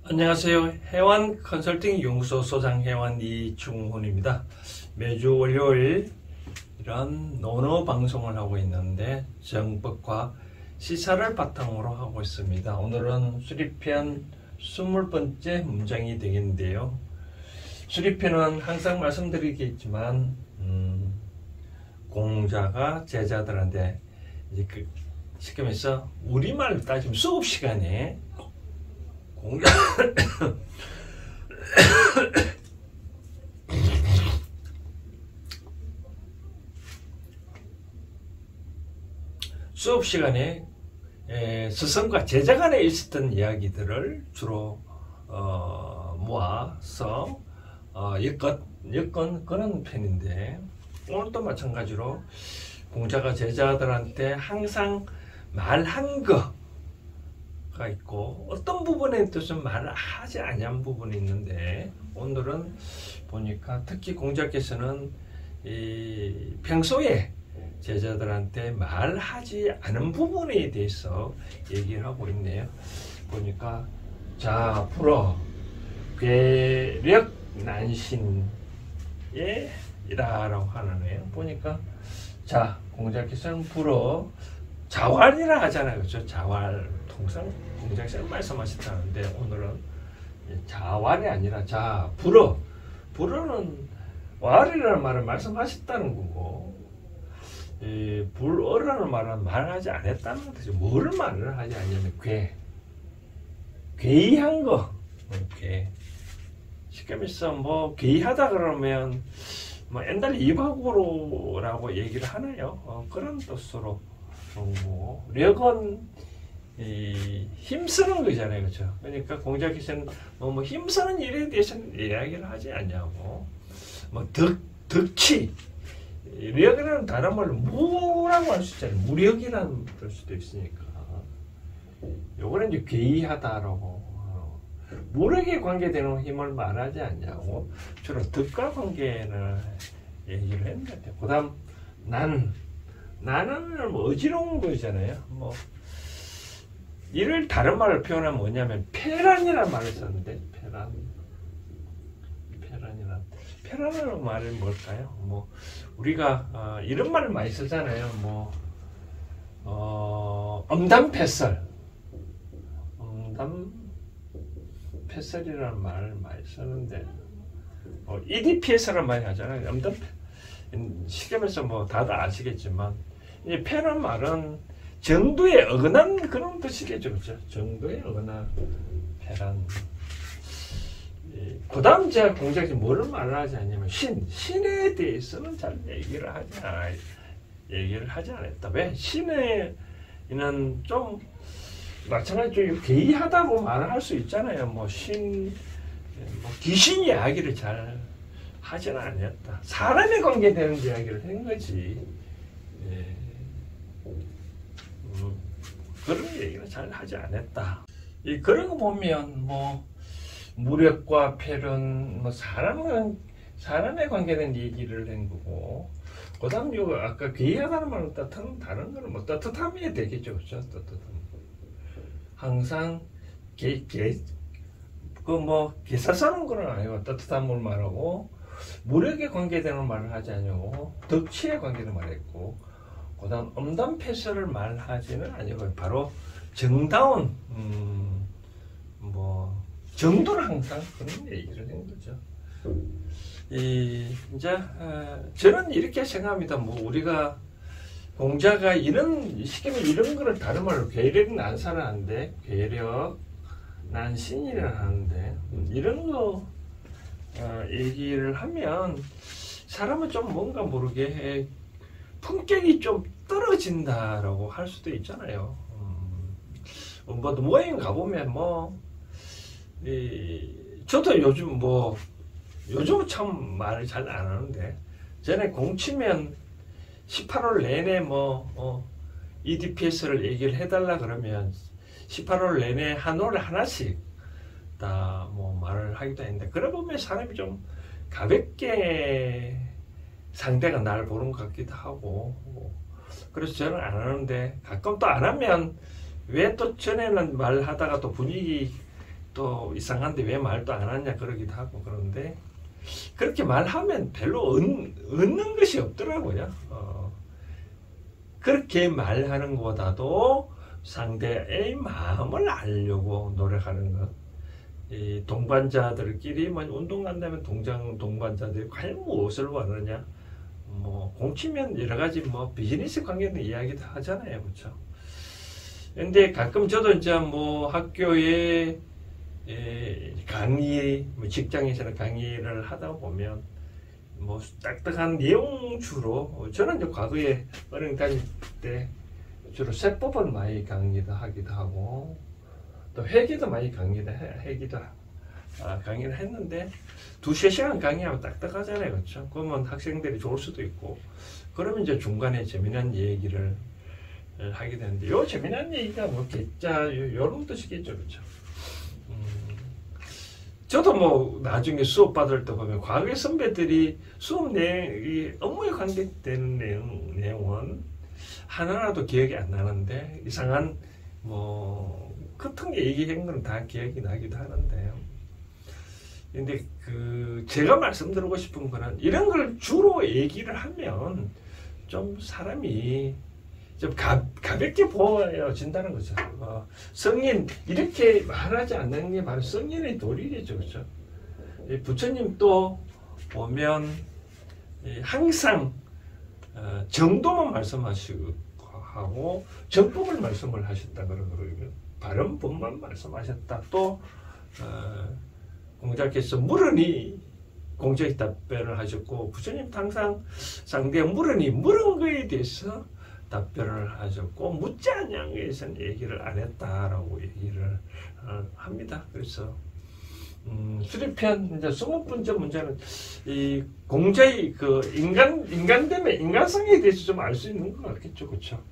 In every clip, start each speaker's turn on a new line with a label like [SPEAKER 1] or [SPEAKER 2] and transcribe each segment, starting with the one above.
[SPEAKER 1] 안녕하세요. 해완 컨설팅 연구소 소장 해완 이중훈입니다. 매주 월요일 이런 논어 방송을 하고 있는데 정법과 시사를 바탕으로 하고 있습니다. 오늘은 수리편 20번째 문장이 되겠는데요. 수리편은 항상 말씀드리겠지만 공자가 제자들한테 이제 쉽게 말해서 우리말로 따지면 수업 시간에 공자 수업 시간에 스승과 제자 간에 있었던 이야기들을 주로 모아서 엮은 그런 편인데, 오늘도 마찬가지로 공자가 제자들한테 항상 말한 거가 있고 어떤 부분에 뜻은 말을 하지 않은 부분이 있는데, 오늘은 보니까 특히 공자께서는 평소에 제자들한테 말하지 않은 부분에 대해서 얘기를 하고 있네요. 보니까 자 불어 괴력 난신에 이라라고 하네요. 보니까 자 공자께서는 불어 자활이라 하잖아요. 그렇죠? 자활 통상 공자께서는 말씀하셨다는데, 오늘은 자활이 아니라 자 불어는 활이라는 말을 말씀하셨다는 거고, 불어라는 말은 말하지 않았다는 거죠. 뭐를 말을 하지 않냐면 괴이한 거, 쉽게 말해서 뭐 괴이하다 그러면 뭐 옛날 이박으로라고 얘기를 하나요? 그런 뜻으로 보고, 력은 힘쓰는 거잖아요, 그렇죠? 그러니까 공자께서는 뭐 힘쓰는 일에 대해서는 이야기를 하지 않냐고, 뭐 덕치, 력이라는 다른 말로 무라고 할 수 있잖아요. 무력이라는 그럴 수도 있으니까. 요거는 이제 괴이하다라고, 무력에 관계되는 힘을 말하지 않냐고, 주로 덕과 관계를 얘기를 했는데, 그 다음 나는 뭐 어지러운 거잖아요. 뭐 이를 다른 말을 표현하면 뭐냐면 패란이라는 말을 썼는데, 패란이라는 말은 뭘까요? 뭐 우리가 이런 말을 많이 쓰잖아요. 뭐 엄담패설이라는 말을 많이 쓰는데, EDPS라는 말이 하잖아요. 쉽게 말해서 뭐 다들 아시겠지만, 이 패란 말은 정도에 어긋난 그런 뜻이겠죠, 그렇죠? 정도에 어긋난 패란. 그 다음 제가 공자께서 뭐를 말을 하지 않냐면 신에 대해서는 잘 얘기를 하지 않았다. 왜? 신에는 좀 마찬가지로 괴이하다고 말을 할 수 있잖아요. 뭐 귀신 이야기를 잘 하지는 않았다. 사람에 관계되는 이야기를 한 거지. 그런 얘기를 잘 하지 않았다. 그런 거 보면 뭐 무력과 패는 뭐 사람에 관계된 얘기를 한 거고, 그 다음 요 아까 괴이하다는 말은 따뜻한 다른 거는 뭐 따뜻함이 되겠죠, 그렇죠? 따뜻함. 항상 개사 쓰는 거는 아니고 따뜻함을 말하고, 무력에 관계되는 말을 하지 않냐고, 덕치에 관계되는 말했고, 그 다음 엄담패설을 말하지는 아니고 바로 정다운 뭐 정도를 항상 그런 얘기를 한 거죠. 이제 저는 이렇게 생각합니다. 뭐 우리가 공자가 이런 거를 다른 말로 괴력 난사라는데, 괴력 난신이라 하는데, 이런 거 얘기를 하면 사람은 좀 뭔가 모르게 품격이 좀 떨어진다라고 할 수도 있잖아요. 뭐 모임 가보면 저도 요즘은 참 말을 잘 안 하는데, 전에 공치면 18월 내내 EDPS를 얘기를 해달라 그러면 18월 내내 한 올 하나씩 다 말을 하기도 했는데, 그러다 보면 사람이 좀 가볍게 상대가 나를 보는 것 같기도 하고, 그래서 저는 안 하는데, 가끔 또 안 하면 왜 또 전에는 말하다가 또 분위기 또 이상한데 왜 말도 안 하냐 그러기도 하고 그런데 그렇게 말하면 별로 얻는 것이 없더라고요. 그렇게 말하는 것보다도 상대의 마음을 알려고 노력하는 것. 이 동반자들끼리 운동 간다면 동반자들이 과연 무엇을 원하느냐. 뭐 공치면 여러 가지 뭐 비즈니스 관계는 이야기도 하잖아요, 그렇죠? 근데 가끔 저도 이제 뭐 학교에 강의, 뭐 직장에서는 강의를 하다 보면 뭐 딱딱한 내용 주로 저는 이제 과거에 어린 다닐 때 주로 세법을 많이 강의도 하고 또 회계도 많이 강의를 했는데 2-3시간 강의하면 딱딱하잖아요, 그렇죠? 그러면 학생들이 좋을 수도 있고 그러면 이제 중간에 재미난 얘기를 하게 되는데 요 재미난 얘기가 뭐 개짜 요런 뜻이겠죠, 그렇죠? 저도 뭐 나중에 수업 받을 때 보면 과거의 선배들이 수업 내용이 업무에 관계되는 내용은 하나라도 기억이 안 나는데 이상한 뭐 같은 게 얘기한 건 다 기억이 나기도 하는데요. 근데 제가 말씀드리고 싶은 거는 이런 걸 주로 얘기를 하면 좀 사람이 좀 가볍게 보여진다는 거죠. 성인 이렇게 말하지 않는 게 바로 성인의 도리겠죠, 그렇죠? 부처님 또 보면 항상 정도만 말씀하시고 하고 정법을 말씀을 하셨다 그러거든요. 바른 법만 말씀하셨다. 또 공자께서 물으니 공자의 답변을 하셨고 부처님도 항상 상대가 물으니 물은 거에 대해서 답변을 하셨고 묻지 않은 것에 대해서는 얘기를 안 했다라고 얘기를 합니다. 그래서 수리편 이제 20번째 문제는 이 공자의 인간됨의 인간성에 대해서 좀 알 수 있는 것 같겠죠, 그렇죠?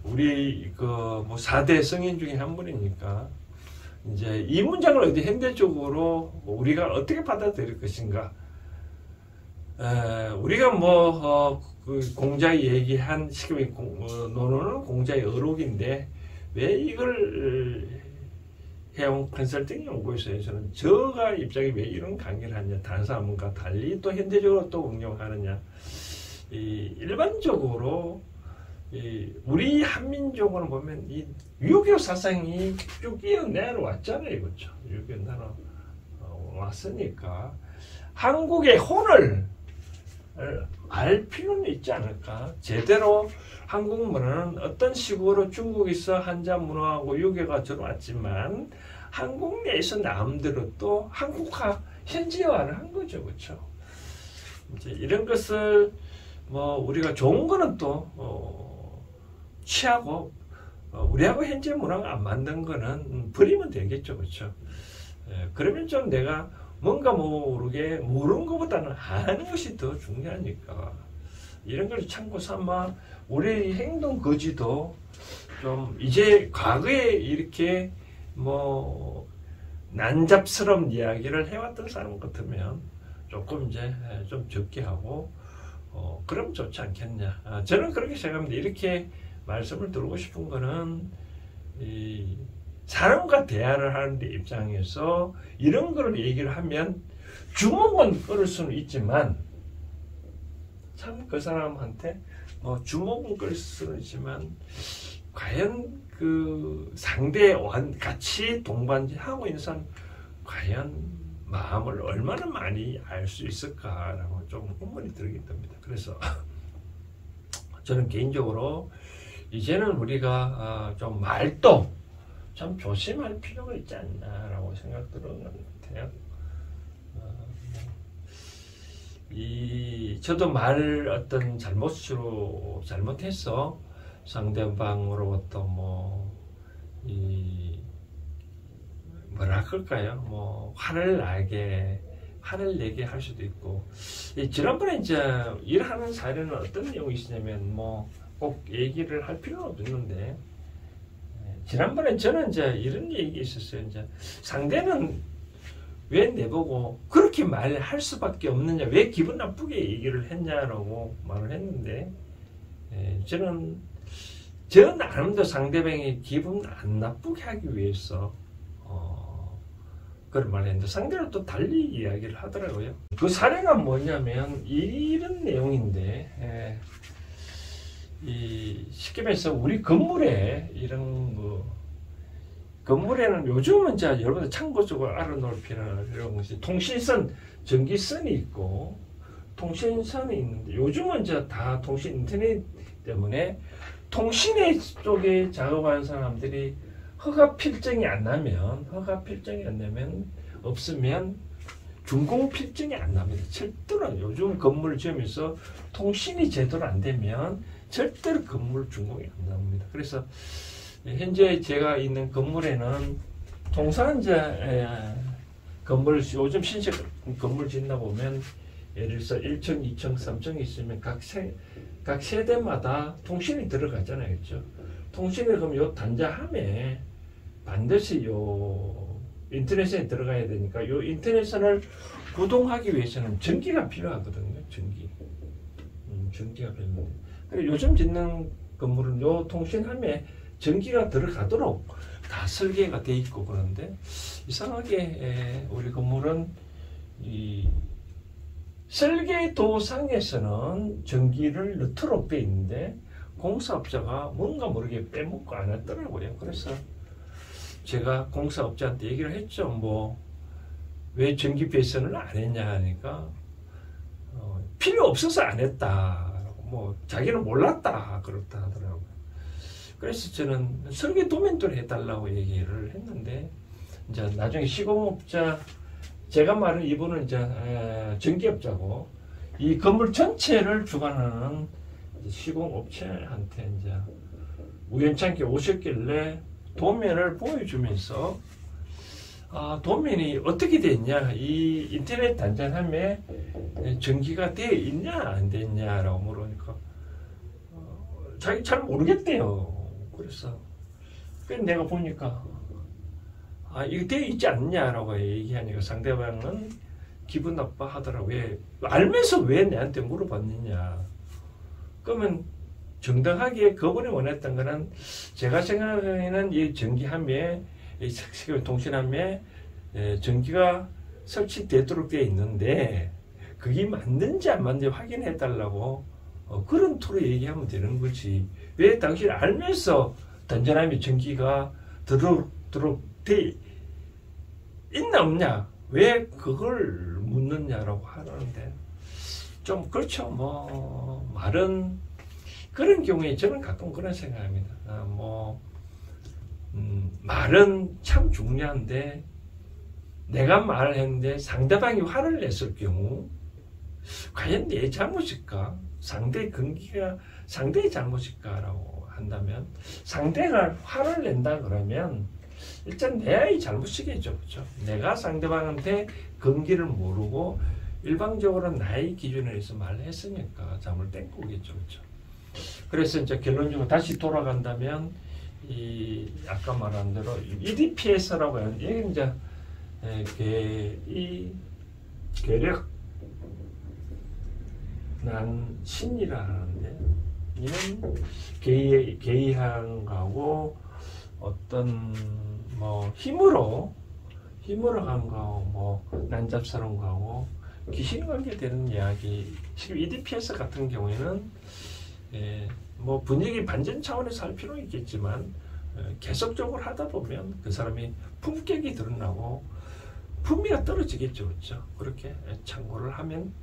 [SPEAKER 1] 우리 뭐 4대 성인 중에 한 분이니까 이제 이 문장을 어디 현대적으로 우리가 어떻게 받아들일 것인가? 우리가 뭐 공자의 얘기한 논어는 공자의 어록인데 왜 이걸 해양 컨설팅 연구소에서는 저가 입장에 왜 이런 강의를 하냐, 다른 사람과 달리 또 현대적으로 또 응용하느냐. 일반적으로 우리 한민족을 보면 이 유교 사상이 쭉 이어내려왔잖아요, 그렇죠? 유교 내려왔으니까 한국의 혼을 알 필요는 있지 않을까? 제대로 한국 문화는 어떤 식으로 중국에서 한자 문화하고 유교가 들어왔지만 한국 내에서 나름대로 또 한국화, 현지화를 한 거죠, 그렇죠? 이제 이런 것을 뭐 우리가 좋은 거는 또 취하고 우리하고 현재 문화가 안 맞는 거는 버리면 되겠죠, 그렇죠? 그러면 좀 내가 뭔가 모르게 모르는 것보다는 아는 것이 더 중요하니까 이런 걸 참고 삼아 우리 행동 거지도 좀 이제 과거에 이렇게 뭐 난잡스러운 이야기를 해왔던 사람 같으면 조금 이제 좀 적게 하고 그럼 좋지 않겠냐. 저는 그렇게 생각합니다. 이렇게 말씀을 드리고 싶은 거는 이 사람과 대화를 하는 데 입장에서 이런 걸 얘기를 하면 주목은 끌을 수는 있지만 참 그 사람한테 뭐 주목은 끌 수는 있지만 과연 그 상대와 같이 동반하고 있는 사람 과연 마음을 얼마나 많이 알 수 있을까라고 좀 의문이 들게 됩니다. 그래서 저는 개인적으로 이제는 우리가 좀 말도 참 조심할 필요가 있지 않나라고 생각드는 것 같아요. 저도 말 어떤 잘못해서 상대방으로부터 뭐라 그럴까요? 뭐 화를 내게 할 수도 있고. 지난번에 이제 일하는 사례는 어떤 내용이 있었냐면 꼭 얘기를 할 필요는 없는데 지난번에 저는 이제 이런 얘기 있었어요. 이제 상대는 왜 내보고 그렇게 말할 수밖에 없느냐, 왜 기분 나쁘게 얘기를 했냐라고 말을 했는데 저는 저 나름대로 상대방이 기분 안 나쁘게 하기 위해서 그런 말을 했는데 상대로 또 달리 이야기를 하더라고요. 그 사례가 뭐냐면 이런 내용인데 쉽게 말해서 우리 건물에 이런 건물에는 요즘은 이제 여러분들 참고적으로 알아놓을 필요한 것이 통신선, 전기선이 있고 통신선이 있는데 요즘은 이제 다 통신 인터넷 때문에 통신의 쪽에 작업하는 사람들이 허가 필증이 안 나면 없으면 준공 필증이 안 납니다. 절대로 요즘 건물 지으면서 통신이 제대로 안 되면 절대로 건물 준공이 안 납니다. 그래서 현재 제가 있는 건물에는 통상 이제 건물 요즘 신식 건물 짓나 보면 예를 들어서 1층, 2층, 3층이 있으면 각 세대마다 통신이 들어가잖아요. 그렇죠? 통신을 그럼 요 단자함에 반드시 요 인터넷에 들어가야 되니까 요 인터넷선을 구동하기 위해서는 전기가 필요하거든요. 전기가 필요합니다. 그리고 요즘 짓는 건물은 요 통신함에 전기가 들어가도록 다 설계가 돼 있고 그런데 이상하게 우리 건물은 이 설계도상에서는 전기를 넣도록 돼 있는데 공사업자가 뭔가 모르게 빼먹고 안 했더라고요. 그래서 제가 공사업자한테 얘기를 했죠. 왜 전기 배선을 안 했냐 하니까 필요 없어서 안 했다. 자기는 몰랐다 그렇다 하더라고요. 그래서 저는 설계 도면도를 해달라고 얘기를 했는데 이제 나중에 시공업자 제가 말한 이분은 이제 전기업자고 이 건물 전체를 주관하는 시공업체한테 이제 우연찮게 오셨길래 도면을 보여주면서 도면이 어떻게 됐냐 이 인터넷 단자함에 전기가 되어 있냐 안 됐냐라고 물으니까 자기 잘 모르겠대요. 그래서 내가 보니까 이거 되어 있지 않냐라고 얘기하니까 상대방은 기분 나빠하더라고요. 알면서 왜 내한테 물어봤느냐. 그러면 정당하게 그분이 원했던 거는 제가 생각하기에는 이 전기함에 이 통신함에 전기가 설치되도록 되어 있는데 그게 맞는지 안 맞는지 확인해 달라고 그런 투로 얘기하면 되는 거지. 왜 당신이 알면서 단전함에 전기가 들어오도록 돼 있나 없냐 왜 그걸 묻느냐라고 하는데 좀 그렇죠. 말은 그런 경우에 저는 가끔 그런 생각합니다. 말은 참 중요한데 내가 말을 했는데 상대방이 화를 냈을 경우 과연 내 잘못일까? 상대의 근기가 상대의 잘못일까라고 한다면 상대가 화를 낸다 그러면 일단 내 아이 잘못이겠죠. 그렇죠? 내가 상대방한테 근기를 모르고 일방적으로 나의 기준에 의해서 말을 했으니까 잘못된 거겠죠. 그렇죠? 그래서 이제 결론적으로 다시 돌아간다면 아까 말한 대로 EDPS라고 하는 이게 이제 이 괴력 난 신이라 하는데 이는 개의항하고 어떤 힘으로 한 거하고 난잡스러운 거하고 귀신 관계되는 이야기. 지금 EDPS 같은 경우에는 분위기 반전 차원에서 할 필요는 있겠지만 계속적으로 하다 보면 그 사람이 품격이 드러나고 품위가 떨어지겠죠. 그렇죠? 그렇게 참고를 하면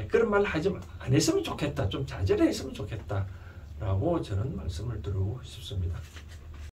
[SPEAKER 1] 그런 말 하지 안 했으면 좋겠다. 좀 자제를 했으면 좋겠다. 라고 저는 말씀을 드리고 싶습니다.